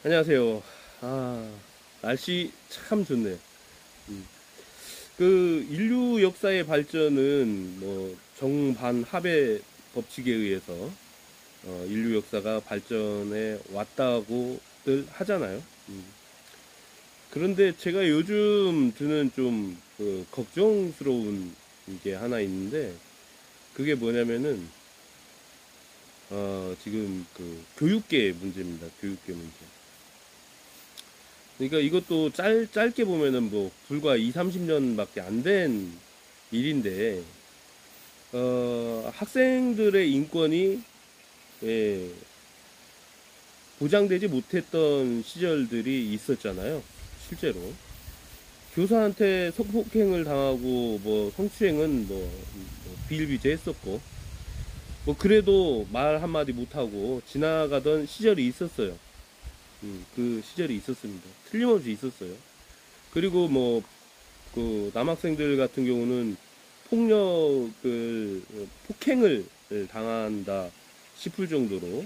안녕하세요. 아, 날씨 참 좋네요. 음. 그 인류 역사의 발전은 뭐 정반합의 법칙에 의해서 인류 역사가 발전해 왔다고들 하잖아요. 그런데 제가 요즘 드는 좀그 걱정스러운 게 하나 있는데 그게 뭐냐면은 지금 그 교육계 문제입니다. 교육계 문제. 그러니까 이것도 짧게 보면은 뭐 불과 2, 30년밖에 안 된 일인데 학생들의 인권이 예, 보장되지 못했던 시절들이 있었잖아요. 실제로 교사한테 성폭행을 당하고 뭐 성추행은 뭐 비일비재했었고 뭐 그래도 말 한마디 못하고 지나가던 시절이 있었어요. 그 시절이 있었습니다. 틀림없이 있었어요. 그리고 뭐 그 남학생들 같은 경우는 폭행을 당한다 싶을 정도로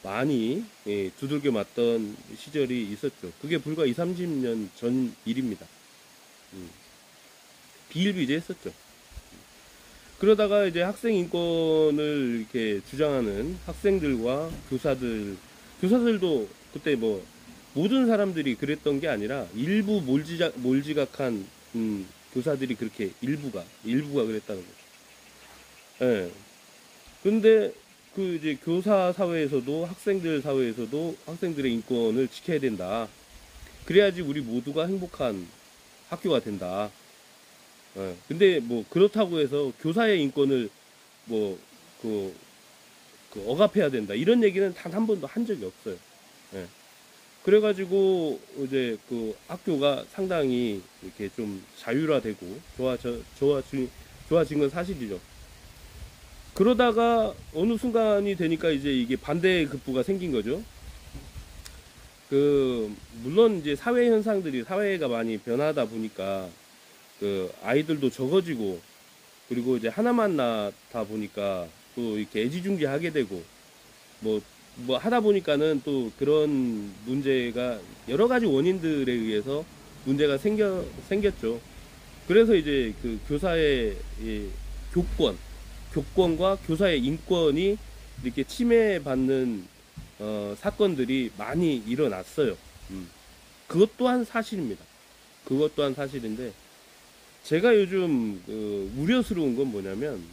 많이 두들겨 맞던 시절이 있었죠. 그게 불과 2, 30년 전 일입니다. 음, 비일비재했었죠. 그러다가 이제 학생 인권을 이렇게 주장하는 학생들과 교사들도 그때 뭐 모든 사람들이 그랬던 게 아니라 일부 몰지각한 교사들이 그렇게 일부가 그랬다는 거죠. 예. 근데 그 이제 교사 사회에서도 학생들 사회에서도 학생들의 인권을 지켜야 된다. 그래야지 우리 모두가 행복한 학교가 된다. 예. 근데 뭐 그렇다고 해서 교사의 인권을 뭐 그, 그 억압해야 된다. 이런 얘기는 단 한 번도 한 적이 없어요. 예. 그래가지고 이제 그 학교가 상당히 이렇게 좀 자율화되고 좋아진 건 사실이죠. 그러다가 어느 순간이 되니까 이제 이게 반대의 급부가 생긴 거죠. 그 물론 이제 사회가 많이 변하다 보니까 그 아이들도 적어지고 그리고 이제 하나만 낳다 보니까 또 이렇게 애지중지하게 되고 뭐 하다 보니까는 또 그런 문제가 여러 가지 원인들에 의해서 문제가 생겼죠. 그래서 이제 그 교사의 이 교권, 교권과 교사의 인권이 이렇게 침해받는 사건들이 많이 일어났어요. 음. 그것 또한 사실입니다. 그것 또한 사실인데 제가 요즘 우려스러운 건 뭐냐면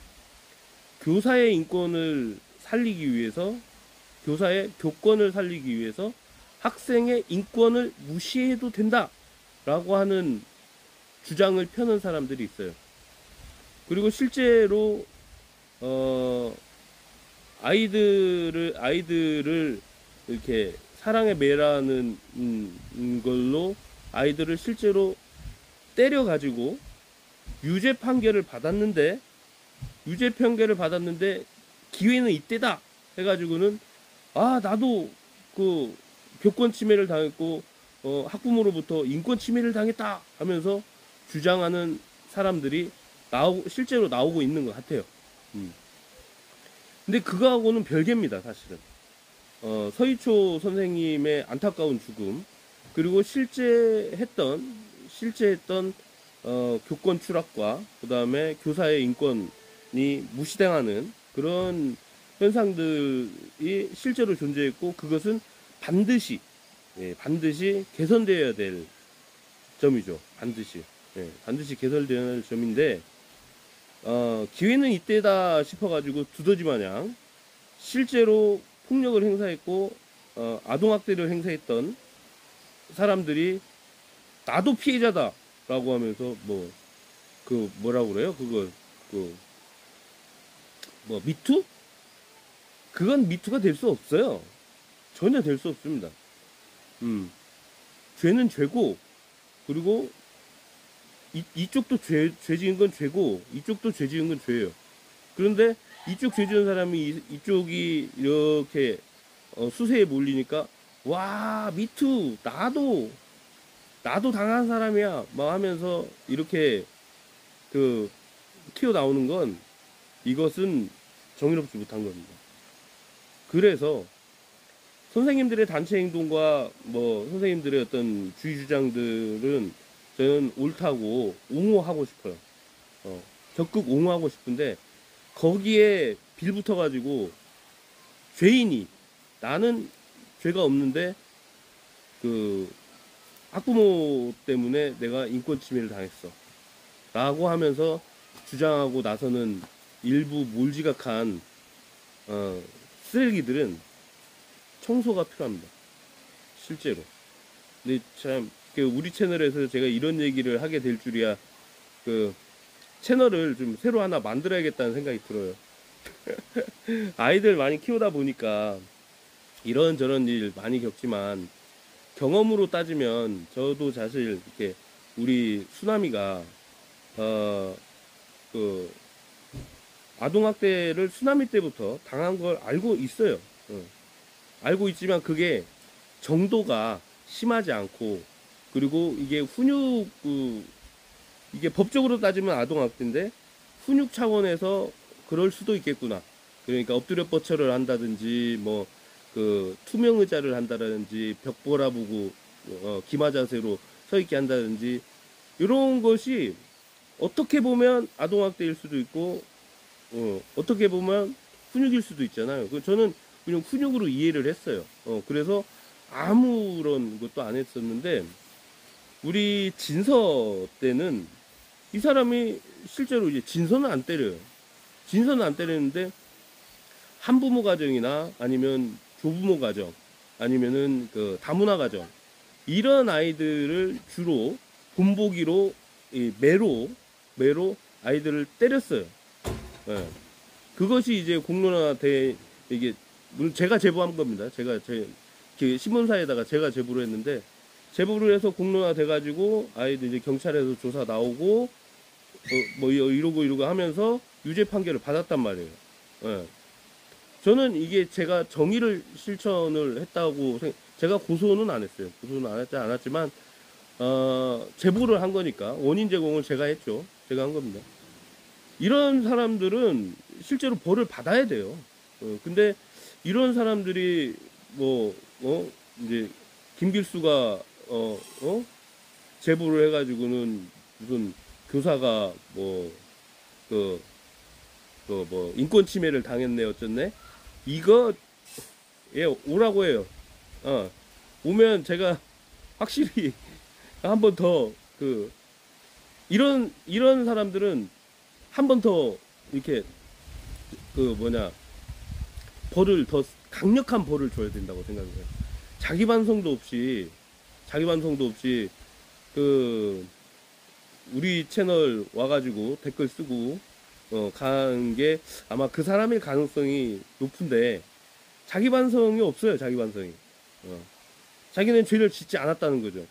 교사의 인권을 살리기 위해서 교사의 교권을 살리기 위해서 학생의 인권을 무시해도 된다라고 하는 주장을 펴는 사람들이 있어요. 그리고 실제로 어, 아이들을 이렇게 사랑에 매라는 걸로 아이들을 실제로 때려 가지고 유죄 판결을 받았는데 유죄 판결을 받았는데 기회는 이때다 해가지고는 나도 그 교권 침해를 당했고 학부모로부터 인권 침해를 당했다 하면서 주장하는 사람들이 실제로 나오고 있는 것 같아요. 음. 근데 그거하고는 별개입니다, 사실은. 서희초 선생님의 안타까운 죽음, 그리고 실제했던 교권 추락과 그 다음에 교사의 인권이 무시당하는 그런 현상들이 실제로 존재했고 그것은 반드시 반드시 개선되어야 될 점이죠. 반드시 개선되어야 할 점인데 기회는 이때다 싶어가지고 두더지마냥 실제로 폭력을 행사했고 아동학대를 행사했던 사람들이 나도 피해자다라고 하면서 뭐라고 그래요? 그거 미투? 그건 미투가 될 수 없어요. 전혀 될 수 없습니다. 죄는 죄고 그리고 이쪽도 죄 지은 건 죄고 이쪽도 죄 지은 건 죄예요. 그런데 이쪽 죄 지은 사람이 이쪽이 이렇게 수세에 몰리니까 와 미투 나도 당한 사람이야 막 하면서 이렇게 그 튀어나오는 건 이것은 정의롭지 못한 겁니다. 그래서 선생님들의 단체 행동과 뭐 선생님들의 어떤 주의 주장들은 저는 옳다고 옹호하고 싶어요. 적극 옹호하고 싶은데 거기에 빌붙어 가지고 죄인이 나는 죄가 없는데 그 학부모 때문에 내가 인권 침해를 당했어 라고 하면서 주장하고 나서는 일부 몰지각한 쓰레기들은 청소가 필요합니다. 실제로. 근데 참 우리 채널에서 제가 이런 얘기를 하게 될 줄이야. 그 채널을 좀 새로 하나 만들어야겠다는 생각이 들어요. 아이들 많이 키우다 보니까 이런저런 일 많이 겪지만 경험으로 따지면 저도 사실 이렇게 우리 수남이가 그 아동학대를 수남이 때부터 당한 걸 알고 있어요. 알고 있지만 그게 정도가 심하지 않고 그리고 이게 이게 법적으로 따지면 아동학대인데 훈육 차원에서 그럴 수도 있겠구나. 그러니까 엎드려 뻗쳐를 한다든지 뭐 그 투명 의자를 한다든지 벽 보라보고 기마 자세로 서 있게 한다든지 이런 것이 어떻게 보면 아동학대일 수도 있고 어떻게 보면 훈육일 수도 있잖아요. 저는 그냥 훈육으로 이해를 했어요. 그래서 아무런 것도 안 했었는데 우리 진서 때는 이 사람이 실제로 이제 진서는 안 때려요. 진서는 안 때리는데 한부모 가정이나 아니면 조부모 가정 아니면은 그 다문화 가정 이런 아이들을 주로 본보기로 매로 아이들을 때렸어요. 예. 그것이 이제 공론화돼 이게 물론 제가 제보한 겁니다. 제가 신문사에다가 제가 제보를 했는데 제보를 해서 공론화돼 가지고 아이들 이제 경찰에서 조사 나오고 뭐 이러고 하면서 유죄 판결을 받았단 말이에요. 예. 저는 이게 제가 정의를 실천을 했다고 제가 고소는 안 했어요. 고소는 안 했지 않았지만 제보를 한 거니까 원인 제공을 제가 했죠. 제가 한 겁니다. 이런 사람들은 실제로 벌을 받아야 돼요. 근데 이런 사람들이 이제 김길수가 제보를 해가지고는 무슨 교사가 인권 침해를 당했네 어쨌네 이거 오라고 해요. 오면 제가 확실히 한 번 더 이런 사람들은 한 번 더 이렇게 벌을 더 강력한 벌을 줘야 된다고 생각해요. 자기 반성도 없이 우리 채널 와가지고 댓글 쓰고 간 게 아마 그 사람일 가능성이 높은데 자기 반성이 없어요. 자기 반성이. 자기는 죄를 짓지 않았다는 거죠.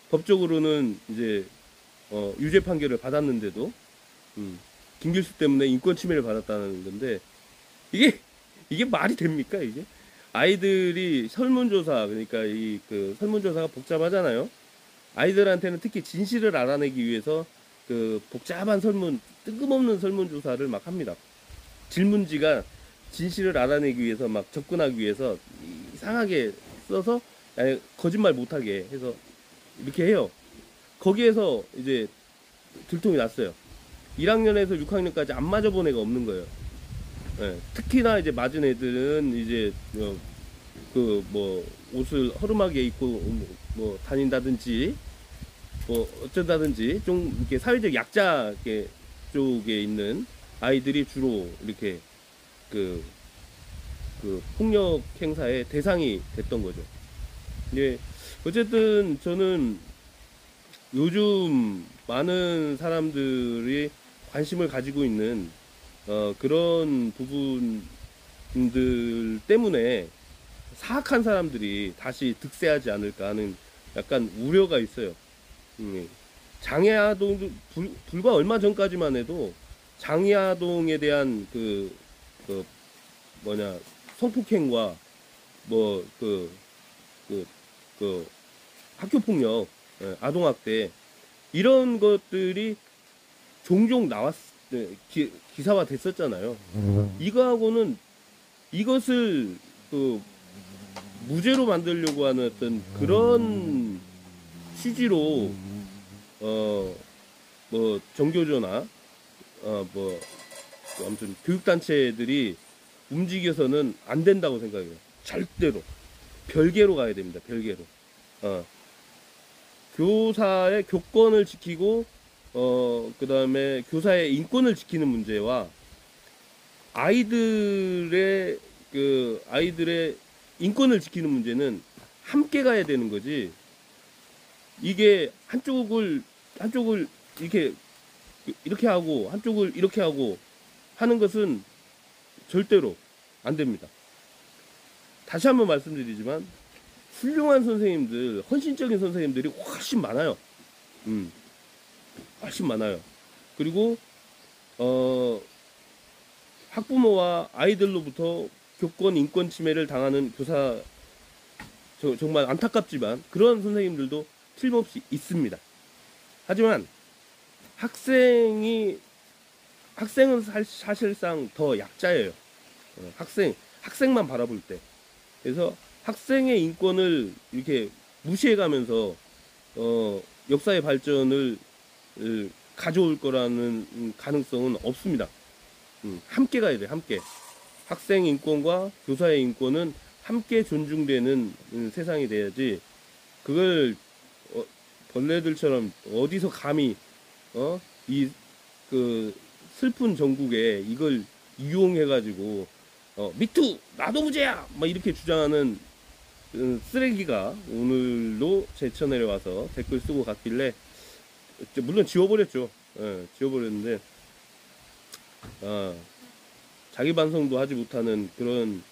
법적으로는 이제 유죄 판결을 받았는데도 김길수 때문에 인권 침해를 받았다는 건데 이게 말이 됩니까 이게? 아이들이 설문조사 그러니까 그 설문조사가 복잡하잖아요. 아이들한테는 특히 진실을 알아내기 위해서 그 복잡한 뜬금없는 설문조사를 막 합니다. 질문지가 진실을 알아내기 위해서 막 접근하기 위해서 이상하게 써서 거짓말 못하게 해서 이렇게 해요. 거기에서 이제 들통이 났어요. 1학년에서 6학년까지 안 맞아본 애가 없는 거예요. 네. 특히나 이제 맞은 애들은 이제 옷을 허름하게 입고 다닌다든지 어쩐다든지 좀 이렇게 사회적 약자 쪽에 있는 아이들이 주로 이렇게 그 폭력 행사의 대상이 됐던 거죠. 예, 어쨌든 저는 요즘 많은 사람들이 관심을 가지고 있는 그런 부분들 때문에 사악한 사람들이 다시 득세하지 않을까 하는 약간 우려가 있어요. 장애아동도 불과 얼마 전까지만 해도 장애아동에 대한 성폭행과 학교폭력, 아동학대 이런 것들이 종종 기사화 됐었잖아요. 이거하고는 이것을 무죄로 만들려고 하는 어떤 그런 취지로 뭐 정교조나 뭐 아무튼 교육단체들이 움직여서는 안 된다고 생각해요. 절대로 별개로 가야 됩니다. 별개로. 교사의 교권을 지키고 그 다음에 교사의 인권을 지키는 문제와 아이들의 아이들의 인권을 지키는 문제는 함께 가야 되는 거지. 이게 한쪽을 이렇게 하고 한쪽을 이렇게 하고 하는 것은 절대로 안 됩니다. 다시 한번 말씀드리지만 훌륭한 선생님들, 헌신적인 선생님들이 훨씬 많아요. 훨씬 많아요. 그리고 학부모와 아이들로부터 교권, 인권 침해를 당하는 교사, 정말 안타깝지만 그런 선생님들도 틀림없이 있습니다. 하지만 학생은 사실상 더 약자예요. 학생만 바라볼 때. 그래서 학생의 인권을 이렇게 무시해가면서 역사의 발전을 가져올 거라는 가능성은 없습니다. 함께 가야 돼요. 함께. 학생 인권과 교사의 인권은 함께 존중되는 세상이 돼야지, 그걸 벌레들처럼 어디서 감히 이 슬픈 전국에 이걸 이용해가지고 미투 나도 무죄야 막 이렇게 주장하는 쓰레기가 오늘도 제 채널에 와서 댓글 쓰고 갔길래, 물론 지워버렸죠. 지워버렸는데 자기 반성도 하지 못하는 그런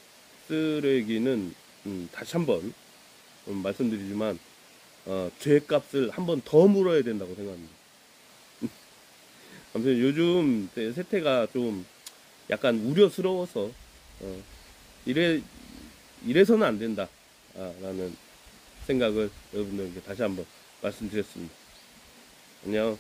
쓰레기는 다시 한번 말씀드리지만 죄값을 한번 더 물어야 된다고 생각합니다. 아무튼 요즘 세태가 좀 약간 우려스러워서 이래서는 안 된다 라는 생각을 여러분들에게 다시 한번 말씀드렸습니다. 안녕.